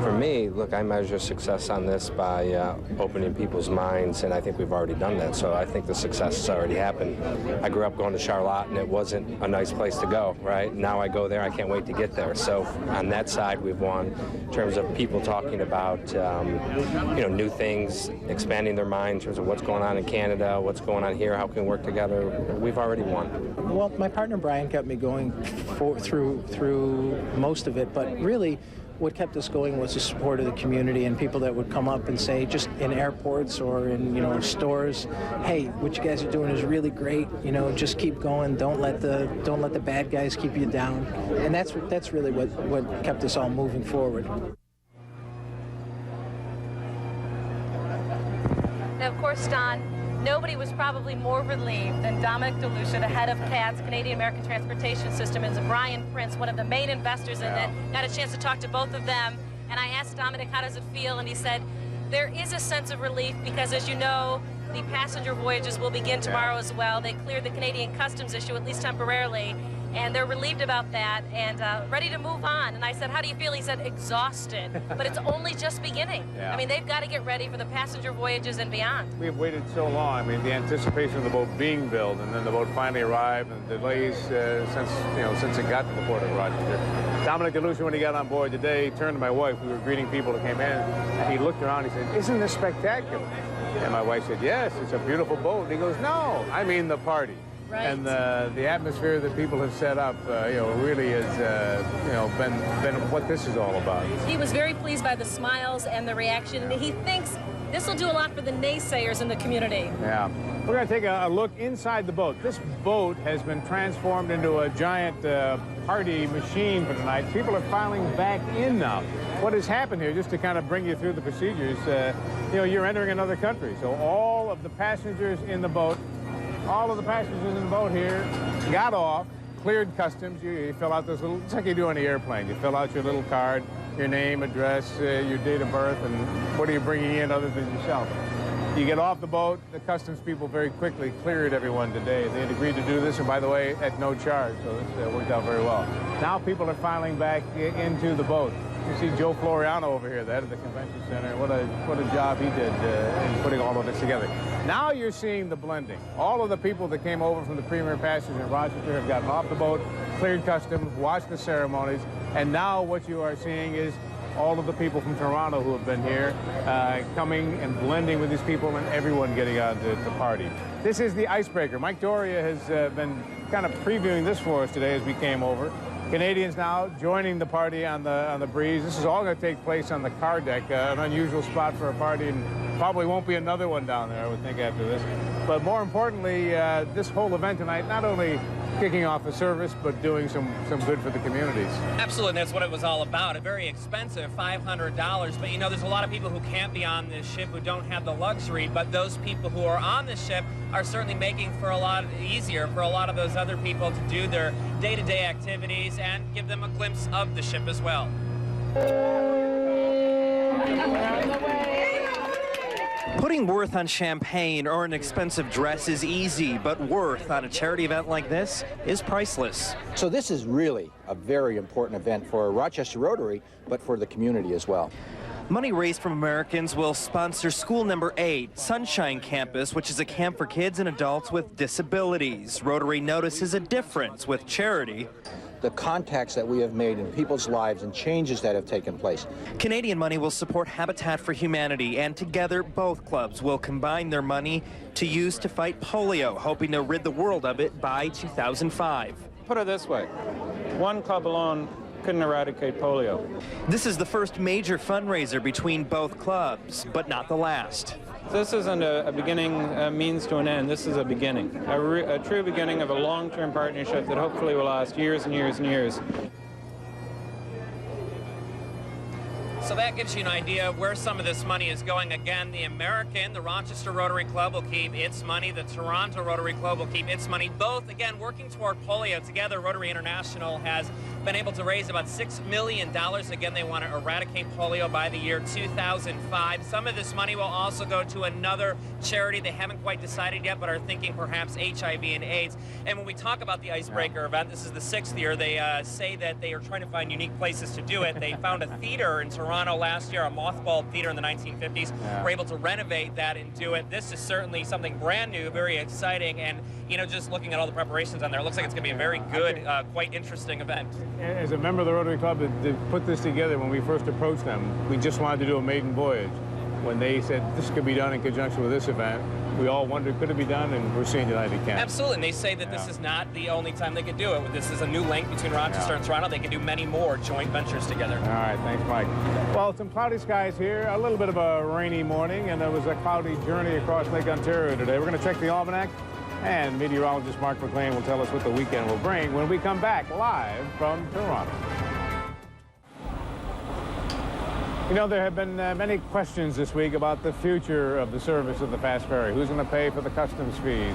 For me, look, I measure success on this by opening people's minds, and I think we've already done that. So I think the success has already happened. I grew up going to Charlotte, and it wasn't a nice place to go, right? Now I go there, I can't wait to get there. So on that side, we've won. In terms of people talking about, you know, new things, expanding their mind in terms of what's going on in Canada, what's going on here, how can we work together, we've already won. Well, my partner Brian kept me going through most of it, but really, what kept us going was the support of the community and people that would come up and say, just in airports or in, you know, stores, hey, what you guys are doing is really great. You know, just keep going. Don't let the bad guys keep you down. And that's really what kept us all moving forward. Now, of course, Don, Nobody was probably more relieved than Dominic DeLucia, the head of CATS, Canadian American Transportation System, and Brian Prince, one of the main investors in it. Got a chance to talk to both of them, and I asked Dominic, how does it feel? And he said, there is a sense of relief because, as you know, the passenger voyages will begin tomorrow as well. They cleared the Canadian customs issue, at least temporarily, and they're relieved about that and ready to move on. And I said, how do you feel? He said, exhausted, but it's only just beginning. I mean, they've got to get ready for the passenger voyages and beyond. We've waited so long. I mean, the anticipation of the boat being built, and then the boat finally arrived, and delays since it got to the port of Rochester. Dominic DeLucia, when he got on board today, turned to my wife. We were greeting people that came in, and he looked around. He said, "Isn't this spectacular?" And my wife said, "Yes, it's a beautiful boat." And he goes, "No, I mean the party." Right. And the atmosphere that people have set up, really has, been what this is all about. He was very pleased by the smiles and the reaction, and he thinks this will do a lot for the naysayers in the community. Yeah. We're going to take a look inside the boat. This boat has been transformed into a giant party machine for tonight. People are filing back in now. What has happened here, just to kind of bring you through the procedures, you're entering another country. So all of the passengers in the boat here got off, cleared customs. You fill out those little, it's like you do on the airplane. You fill out your little card, your name, address, your date of birth, and what are you bringing in other than yourself. You get off the boat, the customs people very quickly cleared everyone today. They had agreed to do this, and by the way, at no charge, so this worked out very well. Now people are filing back into the boat. You see Joe Floriano over here, the head of the convention center. What a job he did in putting all of this together. Now you're seeing the blending. All of the people that came over from the Premier Passage in Rochester have gotten off the boat, cleared customs, watched the ceremonies, and now what you are seeing is all of the people from Toronto who have been here coming and blending with these people, and everyone getting on to party. This is the icebreaker. Mike Doria has been kind of previewing this for us today as we came over. Canadians now joining the party on the breeze. This is all going to take place on the car deck, an unusual spot for a party, and probably won't be another one down there, I would think, after this. But more importantly, this whole event tonight, not only kicking off a service, but doing some good for the communities. Absolutely, and that's what it was all about. A very expensive $500, but there's a lot of people who can't be on this ship who don't have the luxury, but those people who are on this ship are certainly making for a lot easier for a lot of those other people to do their day-to-day activities and give them a glimpse of the ship as well. Putting worth on champagne or an expensive dress is easy, but worth on a charity event like this is priceless. So this is really a very important event for Rochester Rotary, but for the community as well. Money raised from Americans will sponsor School Number 8, Sunshine Campus, which is a camp for kids and adults with disabilities. Rotary notices a difference with charity. The contacts that we have made in people's lives and changes that have taken place. Canadian money will support Habitat for Humanity, and together both clubs will combine their money to use to fight polio, hoping to rid the world of it by 2005. Put it this way, one club alone couldn't eradicate polio. This is the first major fundraiser between both clubs, but not the last. This isn't a beginning means to an end. This is a beginning, a true beginning of a long-term partnership that hopefully will last years and years and years. So that gives you an idea of where some of this money is going. Again, the Rochester Rotary Club will keep its money. The Toronto Rotary Club will keep its money. Both, again, working toward polio. Together, Rotary International has been able to raise about $6 million. Again, they want to eradicate polio by the year 2005. Some of this money will also go to another charity. They haven't quite decided yet, but are thinking perhaps HIV and AIDS. And when we talk about the Icebreaker event, this is the 6th year, they say that they are trying to find unique places to do it. They found a theater in Toronto last year, a mothballed theater in the 1950s. We're able to renovate that and do it. This is certainly something brand new, very exciting, and just looking at all the preparations on there, it looks like it's going to be a very good, quite interesting event. As a member of the Rotary Club that put this together when we first approached them, we just wanted to do a maiden voyage. When they said this could be done in conjunction with this event, we all wondered, could it be done? And we're seeing tonight it can. Absolutely, and they say that this is not the only time they could do it. This is a new link between Rochester and Toronto. They can do many more joint ventures together. All right, thanks, Mike. Well, some cloudy skies here, a little bit of a rainy morning, and it was a cloudy journey across Lake Ontario today. We're going to check the almanac, and meteorologist Mark McLean will tell us what the weekend will bring when we come back live from Toronto. You know, there have been many questions this week about the future of the service of the fast ferry. Who's going to pay for the customs fees?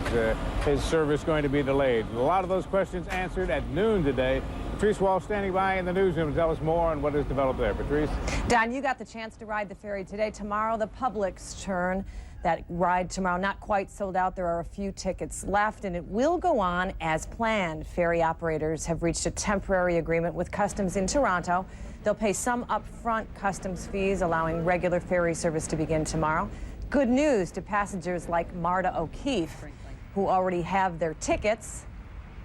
Is service going to be delayed? A lot of those questions answered at noon today. Patrice Wall standing by in the newsroom to tell us more on what has developed there. Patrice? Don, you got the chance to ride the ferry today. Tomorrow, the public's turn. That ride tomorrow, not quite sold out. There are a few tickets left, and it will go on as planned. Ferry operators have reached a temporary agreement with Customs in Toronto. They'll pay some upfront customs fees, allowing regular ferry service to begin tomorrow. Good news to passengers like Marta O'Keefe, who already have their tickets,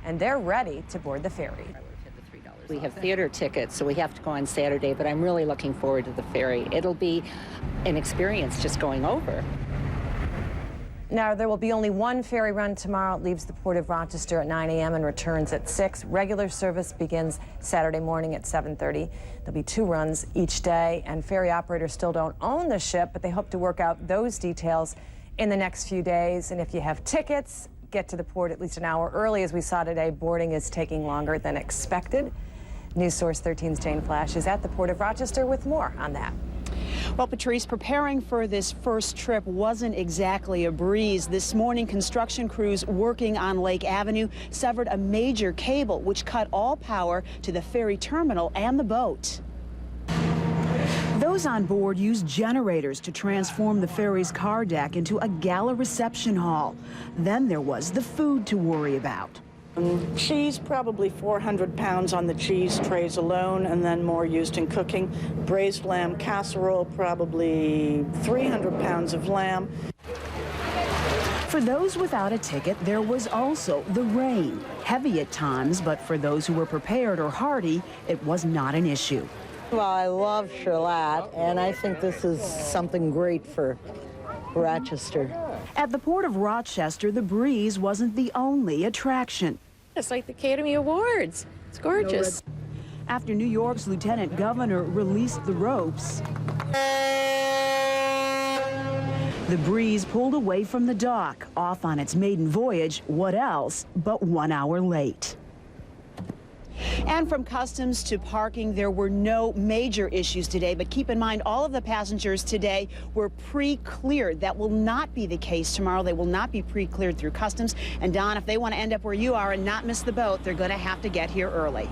and they're ready to board the ferry. We have theater tickets, so we have to go on Saturday, but I'm really looking forward to the ferry. It'll be an experience just going over. Now, there will be only one ferry run tomorrow. It leaves the port of Rochester at 9 a.m. and returns at 6. Regular service begins Saturday morning at 7:30. There'll be 2 runs each day, and ferry operators still don't own the ship, but they hope to work out those details in the next few days. And if you have tickets, get to the port at least an hour early. As we saw today, boarding is taking longer than expected. News Source 13's Jane Flash is at the port of Rochester with more on that. Well, Patrice, preparing for this first trip wasn't exactly a breeze. This morning, construction crews working on Lake Avenue severed a major cable, which cut all power to the ferry terminal and the boat. Those on board used generators to transform the ferry's car deck into a gala reception hall. Then there was the food to worry about. Cheese, probably 400 pounds on the cheese trays alone, and then more used in cooking. Braised lamb casserole, probably 300 pounds of lamb. For those without a ticket, there was also the rain. Heavy at times, but for those who were prepared or hardy, it was not an issue. Well, I love Charlotte, and I think this is something great for Rochester. At the Port of Rochester, the breeze wasn't the only attraction. It's like the Academy Awards. It's gorgeous. After New York's Lieutenant Governor released the ropes, the breeze pulled away from the dock, off on its maiden voyage. What else but 1 hour late? And from customs to parking, there were no major issues today, but keep in mind all of the passengers today were pre-cleared. That will not be the case tomorrow. They will not be pre-cleared through customs. And Don, if they want to end up where you are and not miss the boat, they're going to have to get here early.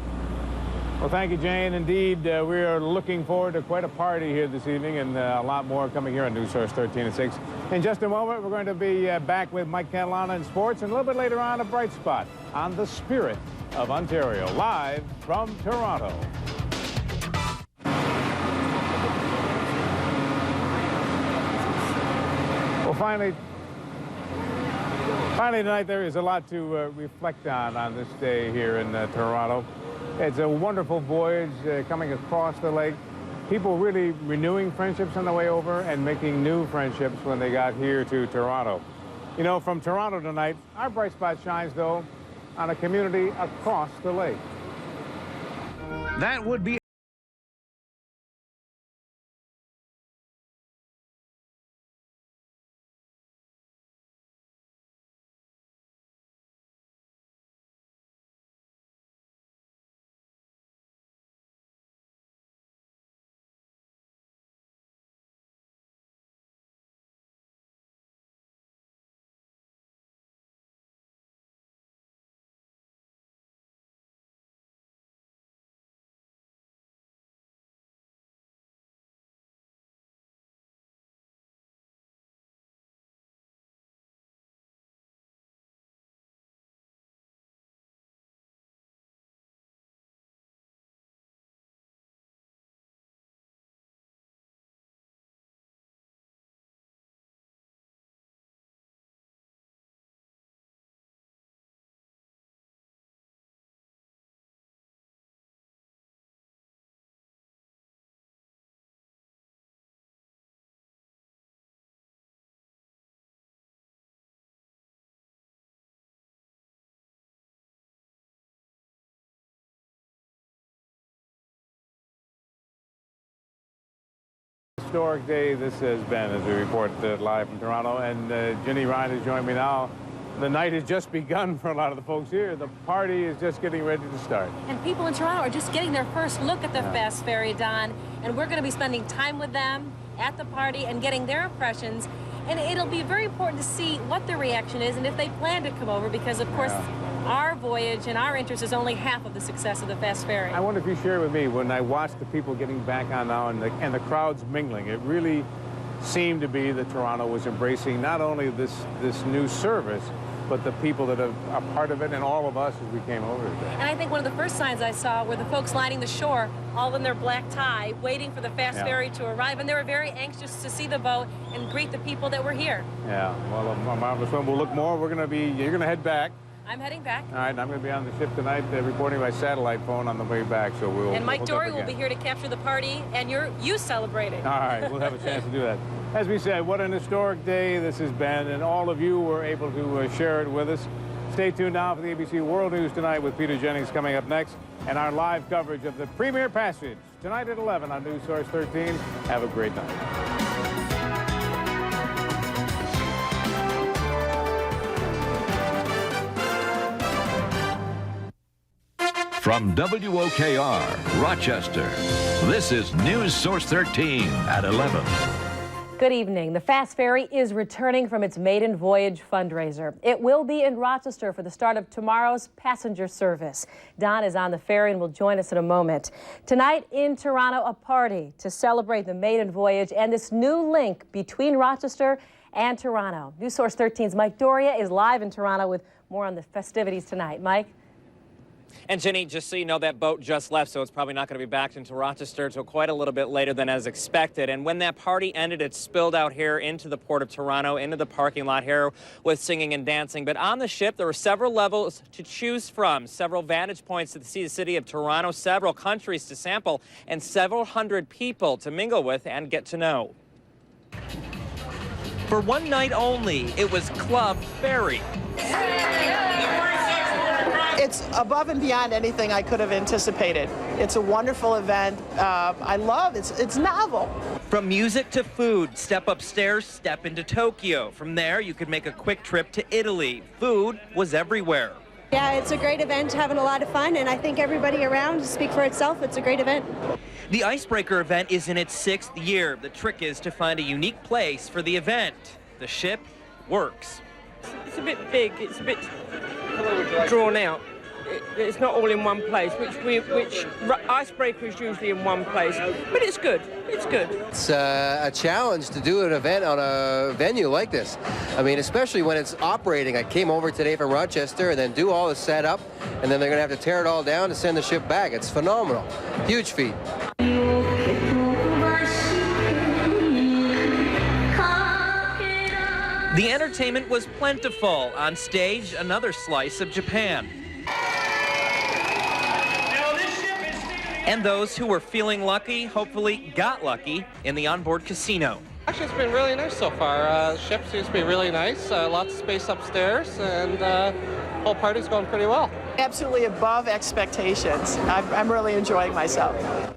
Well, thank you, Jane. Indeed, we are looking forward to quite a party here this evening, and a lot more coming here on News Source 13 at 6. In just a moment, we're going to be back with Mike Catalana in sports, and a little bit later on, a bright spot on the spirit of Ontario, live from Toronto. Well, finally tonight, there is a lot to reflect on this day here in Toronto. It's a wonderful voyage coming across the lake. People really renewing friendships on the way over and making new friendships when they got here to Toronto. You know, from Toronto tonight, our bright spot shines, though, on a community across the lake. That would be historic day this has been, as we report live from Toronto. And Ginny Ryan has joined me now. the night has just begun for a lot of the folks here. The party is just getting ready to start. And people in Toronto are just getting their first look at the Fast Ferry, Don, and we're going to be spending time with them at the party and getting their impressions. And it'll be very important to see what their reaction is and if they plan to come over, because, of course, our voyage and our interest is only half of the success of the Fast Ferry. I wonder if you share with me, when I watched the people getting back on now and the crowds mingling, it really seemed to be that Toronto was embracing not only this new service, but the people that are part of it and all of us as we came over today. And I think one of the first signs I saw were the folks lining the shore, all in their black tie, waiting for the Fast Ferry to arrive, and they were very anxious to see the boat and greet the people that were here. Yeah, well, a marvelous one. We'll look more. You're going to head back. I'm heading back. All right, I'm going to be on the ship tonight reporting by satellite phone on the way back, so we'll... And Mike Dory will be here to capture the party and you celebrating. All right, we'll have a chance to do that. As we said, what an historic day this has been, and all of you were able to share it with us. Stay tuned now for the ABC World News Tonight with Peter Jennings coming up next, and our live coverage of the Premier Passage tonight at 11 on News Source 13. Have a great night. From WOKR, Rochester, this is News Source 13 at 11. Good evening. The Fast Ferry is returning from its maiden voyage fundraiser. It will be in Rochester for the start of tomorrow's passenger service. Don is on the ferry and will join us in a moment. Tonight in Toronto, a party to celebrate the maiden voyage and this new link between Rochester and Toronto. News Source 13's Mike Doria is live in Toronto with more on the festivities tonight. Mike? And Jenny, just so you know, that boat just left, so it's probably not going to be back into Rochester until quite a little bit later than as expected. And when that party ended, it spilled out here into the Port of Toronto, into the parking lot here with singing and dancing. But on the ship, there were several levels to choose from, several vantage points to see the city of Toronto, several countries to sample, and several hundred people to mingle with and get to know. For one night only, it was Club Ferry. It's above and beyond anything I could have anticipated. It's a wonderful event. I love it. It's novel. From music to food, step upstairs, step into Tokyo. From there, you could make a quick trip to Italy. Food was everywhere. Yeah, it's a great event, having a lot of fun, and I think everybody around, speak for itself, it's a great event. The Icebreaker event is in its 6th year. The trick is to find a unique place for the event. The ship works. It's a bit big, it's a bit drawn out. It's not all in one place, which Icebreaker is usually in one place, but it's good. It's good. It's a challenge to do an event on a venue like this. I mean, especially when it's operating. I came over today from Rochester and then do all the setup, and then they're going to have to tear it all down to send the ship back. It's phenomenal. Huge feat. The entertainment was plentiful. On stage, another slice of Japan. And those who were feeling lucky, hopefully got lucky in the onboard casino. Actually, it's been really nice so far. The ship seems to be really nice, lots of space upstairs, and the whole party's going pretty well. Absolutely above expectations. I'm really enjoying myself.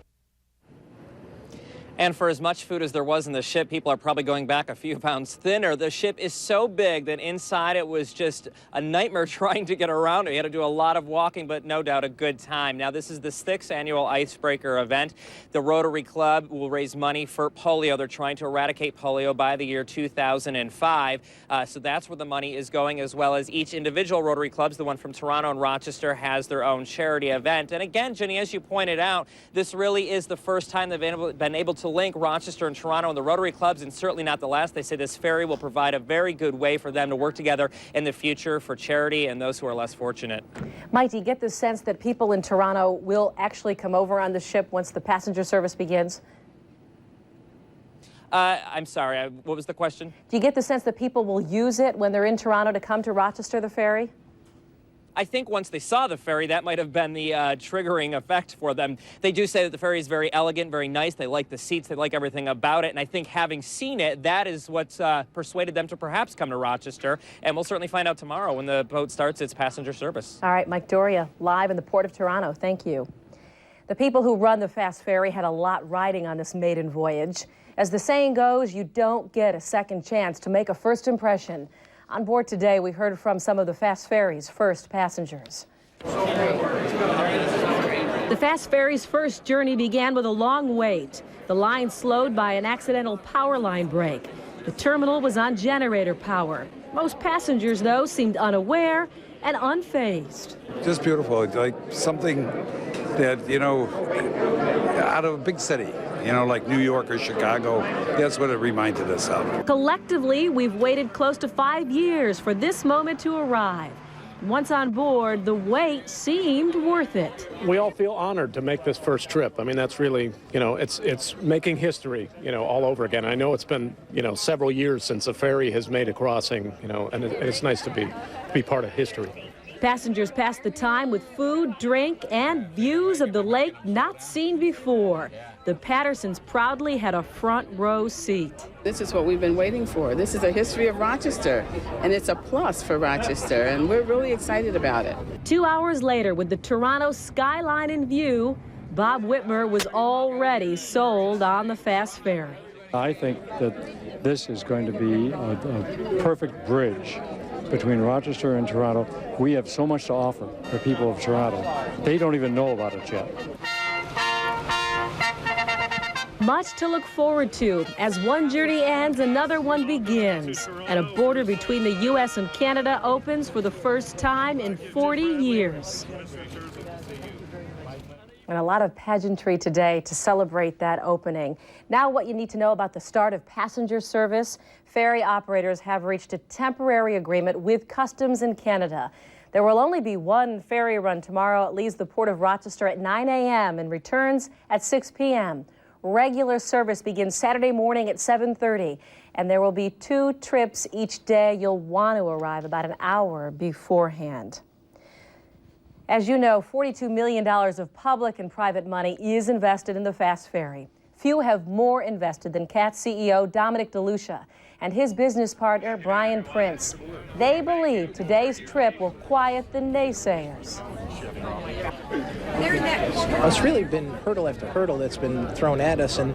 And for as much food as there was in the ship, people are probably going back a few pounds thinner. The ship is so big that inside it was just a nightmare trying to get around it. You had to do a lot of walking, but no doubt a good time. Now, this is the 6th annual Icebreaker event. The Rotary Club will raise money for polio. They're trying to eradicate polio by the year 2005. So that's where the money is going, as well as each individual Rotary Clubs. The one from Toronto and Rochester has their own charity event. And again, Jenny, as you pointed out, this really is the first time they've been able to link Rochester and Toronto and the Rotary Clubs, and certainly not the last. They say this ferry will provide a very good way for them to work together in the future for charity and those who are less fortunate. Mike, do you get the sense that people in Toronto will actually come over on the ship once the passenger service begins? I'm sorry, what was the question? Do you get the sense that people will use it when they're in Toronto to come to Rochester, the ferry? I think once they saw the ferry, that might have been the triggering effect for them. They do say that the ferry is very elegant, very nice. They like the seats. They like everything about it. And I think having seen it, that is what's persuaded them to perhaps come to Rochester. And we'll certainly find out tomorrow when the boat starts its passenger service. All right, Mike Doria, live in the Port of Toronto. Thank you. The people who run the Fast Ferry had a lot riding on this maiden voyage. As the saying goes, you don't get a second chance to make a first impression On board today, we heard from some of the Fast Ferry's first passengers. The Fast Ferry's first journey began with a long wait. The line slowed by an accidental power line break. The terminal was on generator power. Most passengers, though, seemed unaware and unfazed. Just beautiful, like something that, you know, out of a big city, you know, like New York or Chicago. That's what it reminded us of. Collectively, we've waited close to 5 years for this moment to arrive. Once on board, the wait seemed worth it. We all feel honored to make this first trip. I mean, that's really, you know, it's making history, you know, all over again. I know it's been, you know, several years since a ferry has made a crossing, you know, and it's nice to be part of history. Passengers passed the time with food, drink, and views of the lake not seen before. The Pattersons proudly had a front row seat. This is what we've been waiting for. This is a history of Rochester, and it's a plus for Rochester, and we're really excited about it. 2 hours later, with the Toronto skyline in view, Bob Whitmer was already sold on the Fast Ferry. I think that this is going to be a perfect bridge between Rochester and Toronto. We have so much to offer the people of Toronto. They don't even know about it yet. Much to look forward to. As one journey ends, another one begins. And a border between the U.S. and Canada opens for the first time in 40 years. And a lot of pageantry today to celebrate that opening. Now what you need to know about the start of passenger service. Ferry operators have reached a temporary agreement with Customs in Canada. There will only be one ferry run tomorrow. It leaves the Port of Rochester at 9 a.m. and returns at 6 p.m. Regular service begins Saturday morning at 7:30, and there will be 2 trips each day. You'll want to arrive about an hour beforehand. As you know, $42 million of public and private money is invested in the Fast Ferry. Few have more invested than CAT CEO Dominic DeLucia and his business partner, Brian Prince. They believe today's trip will quiet the naysayers. It's really been hurdle after hurdle that's been thrown at us, and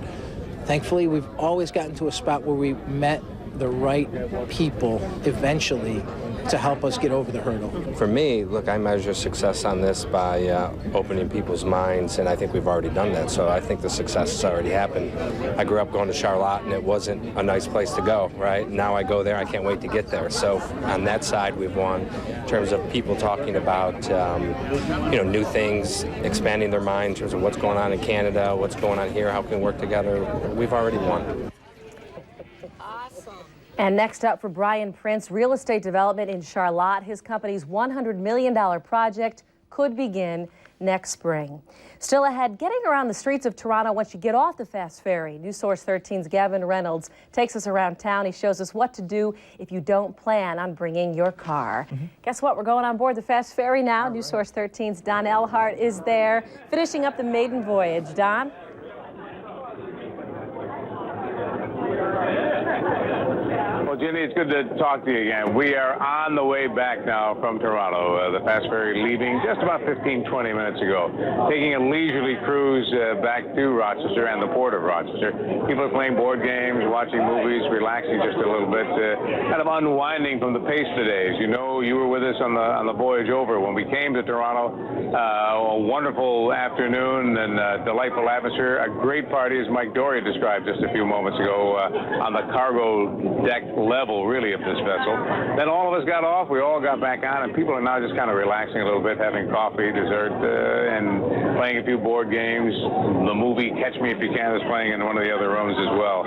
thankfully we've always gotten to a spot where we met the right people eventually to help us get over the hurdle. For me, look, I measure success on this by opening people's minds, and I think we've already done that. So I think the success has already happened. I grew up going to Charlotte, and it wasn't a nice place to go, right? Now I go there, I can't wait to get there. So on that side, we've won. In terms of people talking about, you know, new things, expanding their mind in terms of what's going on in Canada, what's going on here, how can we work together, we've already won. And next up for Brian Prince, real estate development in Charlotte. His company's $100 million project could begin next spring. Still ahead, getting around the streets of Toronto once you get off the Fast Ferry. News Source 13's Gavin Reynolds takes us around town. He shows us what to do if you don't plan on bringing your car. Guess what? We're going on board the Fast Ferry now. News Source 13's Don Elhart is there, finishing up the maiden voyage. Don? Well, Jenny, it's good to talk to you again. We are on the way back now from Toronto. The Fast Ferry leaving just about 15, 20 minutes ago, taking a leisurely cruise back to Rochester and the Port of Rochester. People are playing board games, watching movies, relaxing just a little bit, kind of unwinding from the pace today. As you know, you were with us on the voyage over when we came to Toronto. A wonderful afternoon and delightful atmosphere. A great party, as Mike Doria described just a few moments ago, on the cargo deck level, really, of this vessel. Then all of us got off, we all got back on, and people are now just kind of relaxing a little bit, having coffee, dessert, and playing a few board games. The movie Catch Me If You Can is playing in one of the other rooms as well.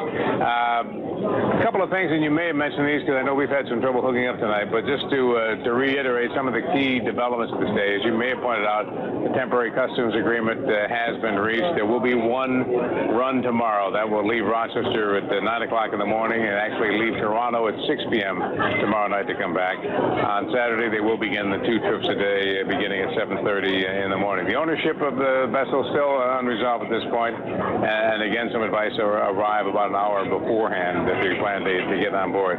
A couple of things, and you may have mentioned these because I know we've had some trouble hooking up tonight, but just to reiterate some of the key developments of this day, as you may have pointed out, the temporary customs agreement has been reached. There will be one run tomorrow that will leave Rochester at 9 o'clock in the morning and actually leave Toronto at 6 p.m. tomorrow night to come back. On Saturday, they will begin the 2 trips a day beginning at 7:30 in the morning. The ownership of the vessel is still unresolved at this point, and again, some advice to arrive about an hour beforehand if you plan to get on board.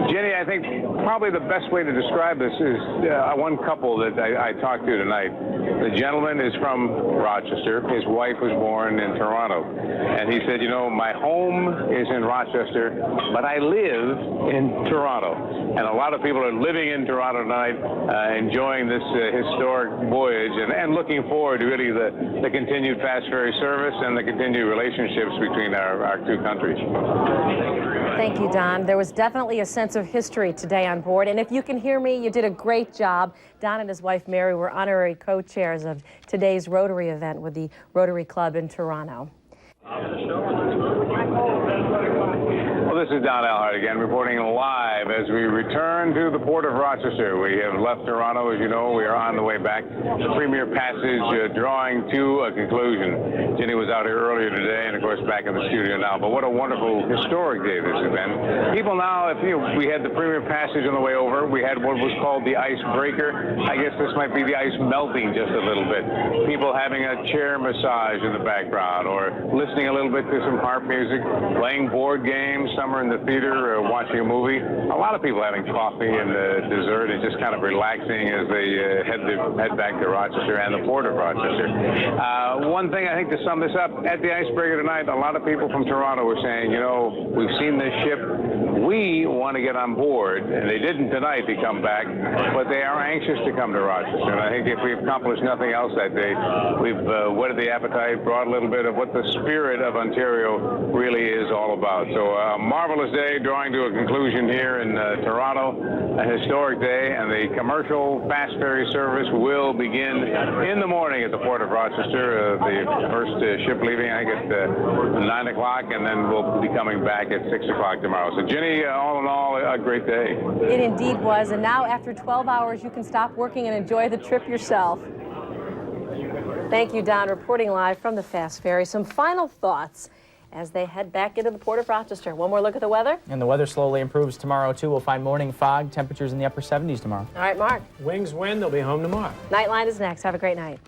Jenny, I think probably the best way to describe describe this is one couple that I talked to tonight. The gentleman is from Rochester. His wife was born in Toronto. And he said, you know, my home is in Rochester, but I live in Toronto. And a lot of people are living in Toronto tonight, enjoying this historic voyage and looking forward to really the continued fast ferry service and the continued relationships between our two countries. Thank you, Don. There was definitely a sense of history today on board. And if you can hear me, you did a great job. Don and his wife, Mary, were honorary co-chairs of today's Rotary event with the Rotary Club in Toronto. Well, this is Don Alhart again, reporting live as we return to the port of Rochester. We have left Toronto, as you know. We are on the way back. The Premier Passage drawing to a conclusion. Jenny was out here earlier today, and of course back in the studio now. But what a wonderful historic day this has been. People now, we had the Premier Passage on the way over. We had what was called the icebreaker. I guess this might be the ice melting just a little bit. People having a chair massage in the background, or listening a little bit to some harp music, playing board games. Some are in the theater watching a movie. A lot of people having coffee and dessert and just kind of relaxing as they head back to Rochester and the port of Rochester. One thing I think to sum this up, at the icebreaker tonight, a lot of people from Toronto were saying, you know, we've seen this ship. We want to get on board, and they didn't tonight to come back, but they are anxious to come to Rochester. And I think if we've accomplished nothing else that day, we've whetted the appetite, brought a little bit of what the spirit of Ontario really is all about. So a marvelous day, drawing to a conclusion here in Toronto, a historic day, and the commercial fast ferry service will begin in the morning at the port of Rochester. The first ship leaving, I think, at 9 o'clock, and then we'll be coming back at 6 o'clock tomorrow. So, Jenny, all in all, a great day. It indeed was, and now after 12 hours, you can stop working and enjoy the trip yourself. Thank you, Don, reporting live from the fast ferry. Some final thoughts as they head back into the port of Rochester. One more look at the weather. And the weather slowly improves tomorrow, too. We'll find morning fog, temperatures in the upper 70s tomorrow. All right, Mark. Wings win, they'll be home tomorrow. Nightline is next. Have a great night.